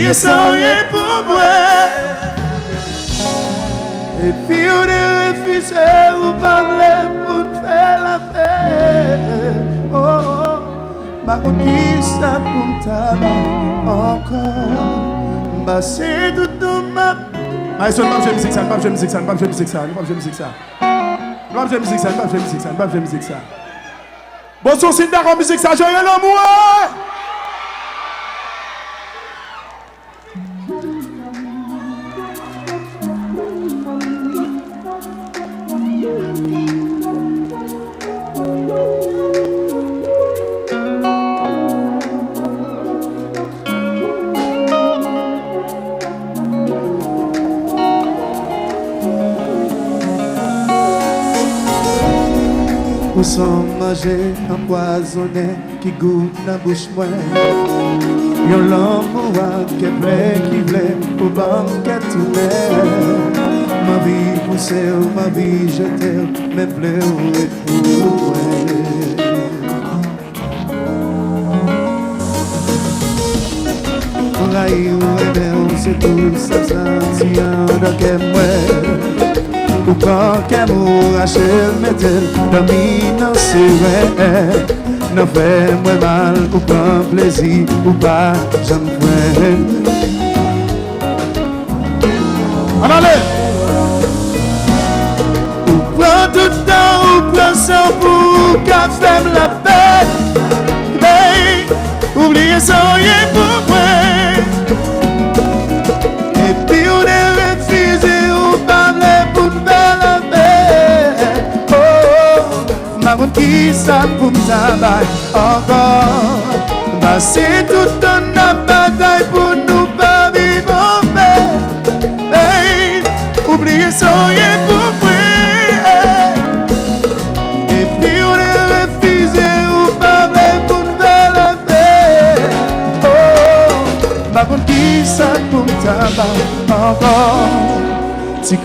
oublier sans rien pour moi. Et puis on est refusé, vous parlez pour faire la paix. Oh, oh, ma conquiste pour tabac encore. Bah c'est tout ma... Ah, c'est pas musique ça, pas musique ça, pas musique ça, pas musique ça. Pas musique ça, pas musique ça, pas musique ça. Bon, son signe d'accord musique ça, joyeux l'amour. Nous sommes mangés, empoisonnés, qui goûtent la bouche moelle. Yon l'amour qui est prêt, qui voulait, au banquet tout l'air. Ma vie poussée, ma vie jetée, mes pleurs et pour Raï ou rebelle, c'est tout ça, si y'en a qu'est moi. Ou quand qu'amour achève met-elle dans c'est vrai. Ne fais-moi mal ou prends plaisir ou pas, j'en prends. Allez! Ou prends tout le temps ou prends ça pour qu'à faire la paix. Mais oubliez sans rien pour moi. Et puis on est refusé ou parler pour qui ça pour tabac encore. Bah c'est tout un bataille pour nous pas vivre en paix. Hey, oubliez sans rien pour moi. Et puis on est refusé ou parler pour nous faire la paix. Oh, bah qui ça pour tabac encore. Ti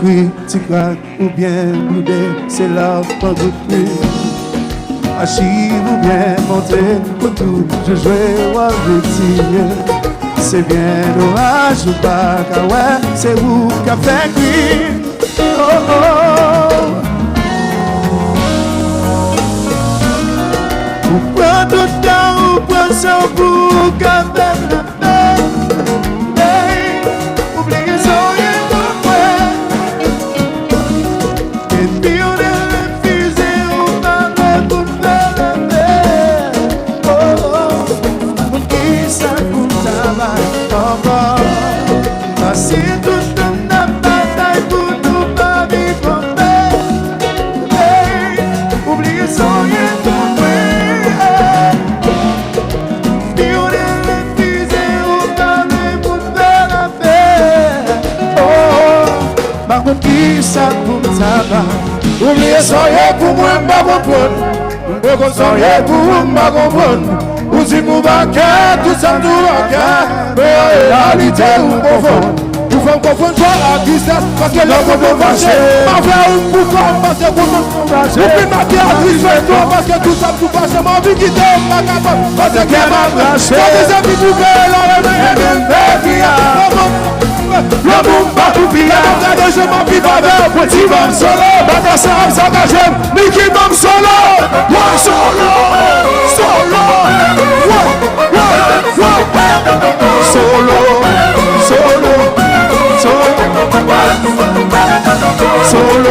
craque ou bien boudé, c'est là pour vous plus. Achille ou bien monter pour tout, je jouais au victime. C'est bien l'orage ou pas, car ouais, c'est vous qui a fait cuire. Oh oh. Ou prends tout le temps, ou prends ça pour qu'à faire la paix. Hey, oubliez sans rien pour moi. Et puis on est refusé, ou parler pour faire la paix. Oh oh, pour qui ça coûte tabac encore. Passer tout dans la bataille pour nous pas vivre en paix. Hey, oubliez sans rien pour moi. Puis on est refusé, ou parler pour faire la paix. Oh oh, par contre qui ça coûte tabac. Oubliez sans rien pour moi, m'a comprendre. Oubliez sans rien pour moi, m'a comprendre. Ou si vous vaquez, tout ça nous vaquez. Mais en réalité, vous confondez. Vous faites confondre toi la tristesse, parce que l'homme peut fâcher. Ma frère, vous confondez, parce que vous me fâchez. Vous pouvez m'appeler à tristesse, toi, parce que tout ça vous fâche. Ma vie qui tombe, ma capable, parce que qu'elle m'a branché. Quand des amis vous créent, la remet, elle fait bien. Le boum va tout piller. Je m'en vis avec petit bam solo. Bata Sam s'engage, Mickey bam solo. One solo, solo, solo, solo, solo, solo,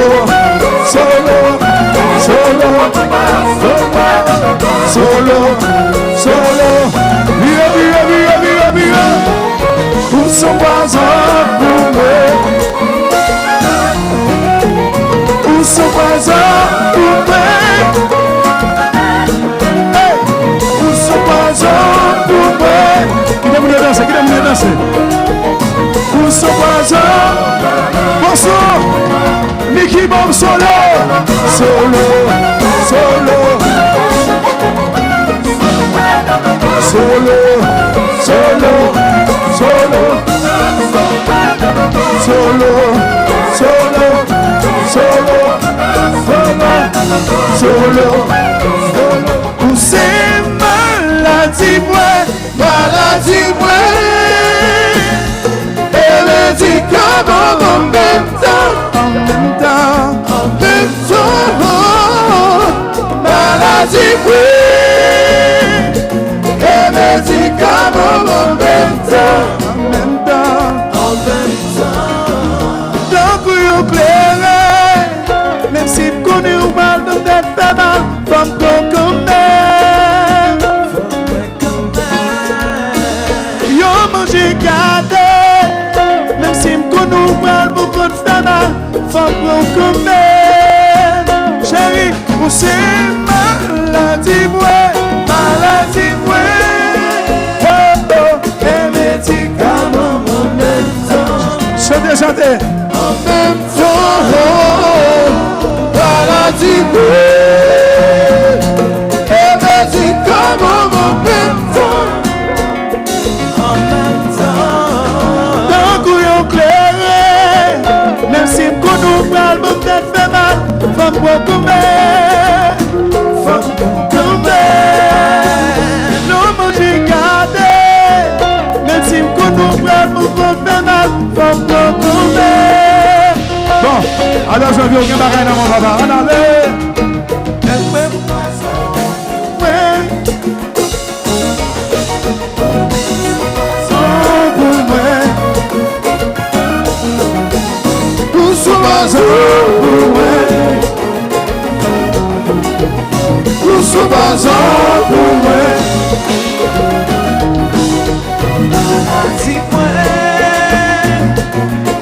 solo, solo, solo, via, via, via, via, via. Pour son bazar pour moi. Pour son bazar pour moi. Hey, pour son bazar pour moi. Qui t'a voulu danser? Qui t'a voulu danser? Pour son bazar. Bonsoir. Mickey Bob solo. Solo. Solo. Solo. Solo. Solo, solo, solo, solo, solo, solo. Où c'est maladie, moi, maladie, moi. même temps, maladie, oui, et médicaments en même temps, donc vous éclairez, même si vous connaissez mal de tête fait mal, comme yo manger gardé, même si vous connaissez mal beaucoup de fait mal, comme chérie, vous c'est maladie, maladie, et médicaments en même temps. Chantez, chantez. En même temps, maladie, et médicaments en même temps. En même temps. Donc, vous éclairez, même si vous nous parlez, vous peut-être fait mal, faut beaucoup mais, faut beaucoup mais. Nous manger gardé, même si vous nous parlez, vous peut-être fait mal, faut beaucoup mais. Bon, alors je viens au Gambarin dans mon papa, on allait.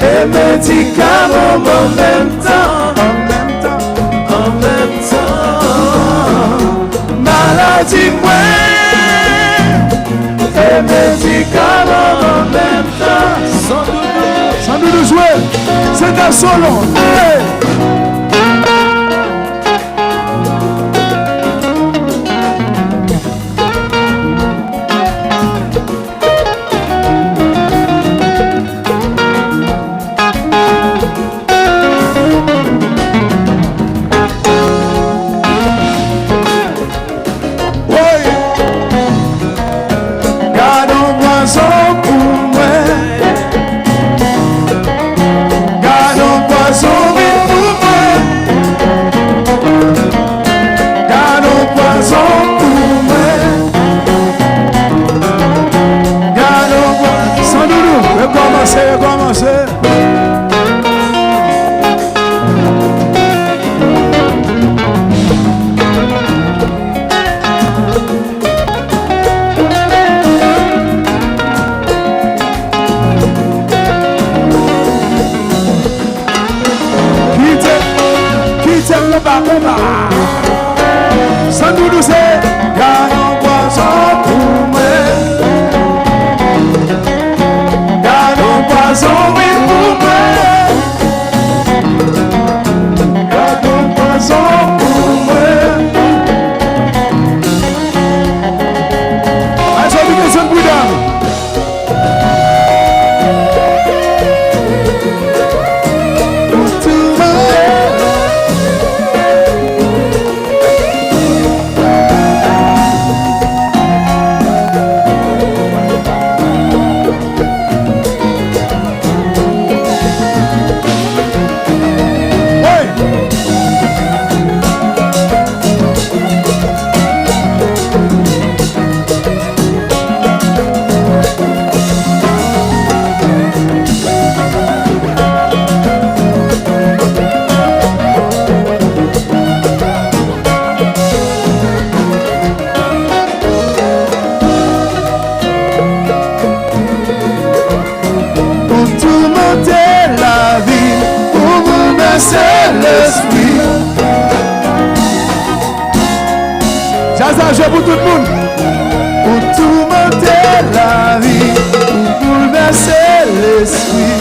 Et médicaments en même temps, en même temps, maladie et médicaments en même temps. Sans nous jouer, c'est un solo. Hey. Sans nous c'est gagnons poisson pour moi. Gagnons poisson oui pour moi. Gagnons poisson pour moi. Allez, ça dit que c'est un boudin. C'est l'esprit. Jaza, je pour tout le monde. Pour tourmenter la vie, pour bouleverser l'esprit.